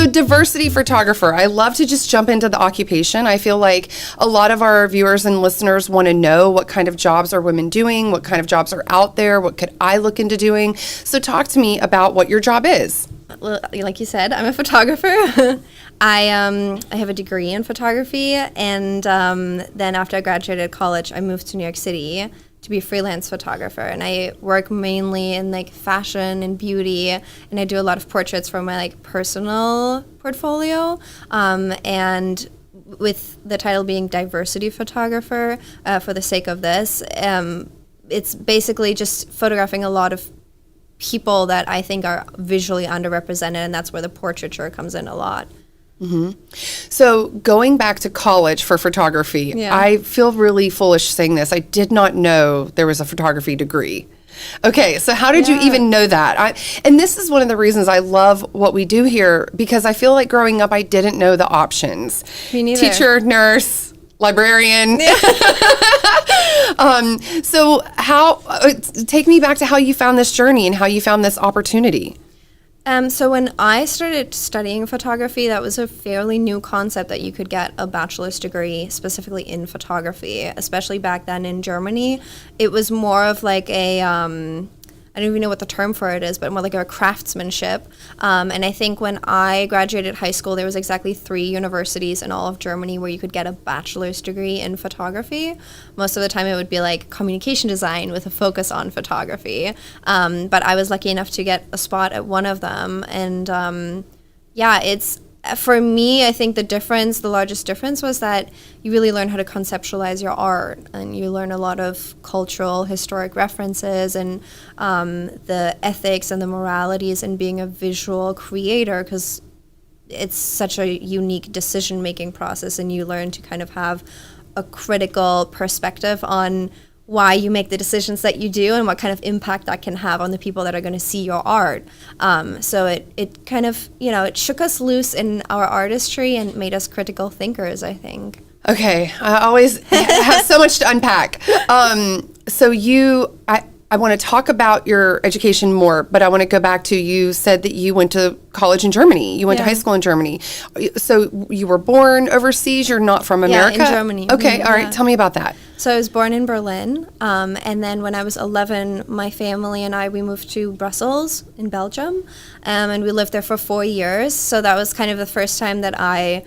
So diversity photographer, I love to just jump into the occupation. I feel like a lot of our viewers and listeners want to know what kind of jobs are women doing, what kind of jobs are out there, what could I look into doing. So talk to me about what your job is. Well, like you said, I'm a photographer. I have a degree in photography, and then after I graduated college, I moved to New York City to be a freelance photographer, and I work mainly in like fashion and beauty, and I do a lot of portraits for my like personal portfolio, and with the title being diversity photographer, for the sake of this, it's basically just photographing a lot of people that I think are visually underrepresented, and that's where the portraiture comes in a lot. Mm-hmm. So going back to college for photography, I feel really foolish saying this. I did not know there was a photography degree. Okay, so how did you even know that? And this is one of the reasons I love what we do here, because I feel like growing up I didn't know the options. Me neither. Teacher, nurse, librarian. So how, take me back to how you found this journey and how you found this opportunity. So when I started studying photography, that was a fairly new concept that you could get a bachelor's degree specifically in photography, especially back then in Germany. It was more of like a, I don't even know what the term for it is, but more like a craftsmanship. And I think when I graduated high school, there was exactly 3 universities in all of Germany where you could get a bachelor's degree in photography. Most of the time it would be like communication design with a focus on photography. But I was lucky enough to get a spot at one of them. And it's, for me, I think the largest difference was that you really learn how to conceptualize your art, and you learn a lot of cultural, historic references, and the ethics and the moralities in being a visual creator, because it's such a unique decision-making process, and you learn to kind of have a critical perspective on why you make the decisions that you do and what kind of impact that can have on the people that are going to see your art. So it kind of, it shook us loose in our artistry and made us critical thinkers, I think. Okay, I always have so much to unpack. So I want to talk about your education more, but I want to go back to, you said that you went to college in Germany. You went to high school in Germany. So you were born overseas? You're not from America? Yeah, in Germany. Okay, all right. Tell me about that. So I was born in Berlin, and then when I was 11, my family and we moved to Brussels in Belgium, and we lived there for 4 years. So that was kind of the first time that I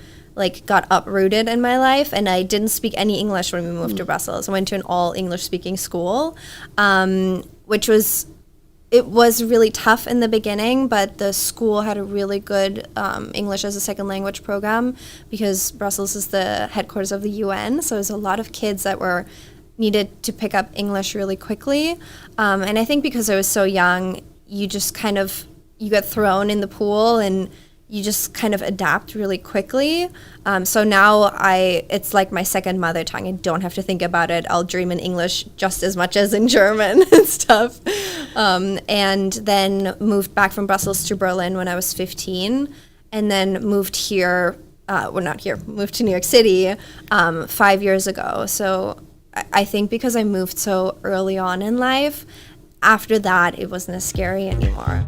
got uprooted in my life, and I didn't speak any English when we moved to Brussels. I went to an all English speaking school, which was really tough in the beginning, but the school had a really good English as a second language program, because Brussels is the headquarters of the UN, so there's a lot of kids that needed to pick up English really quickly. And I think because I was so young, you just you get thrown in the pool and you just kind of adapt really quickly. So now it's like my second mother tongue. I don't have to think about it. I'll dream in English just as much as in German and stuff. And then moved back from Brussels to Berlin when I was 15, and then moved here, moved to New York City 5 years ago. So I think because I moved so early on in life, after that, it wasn't as scary anymore.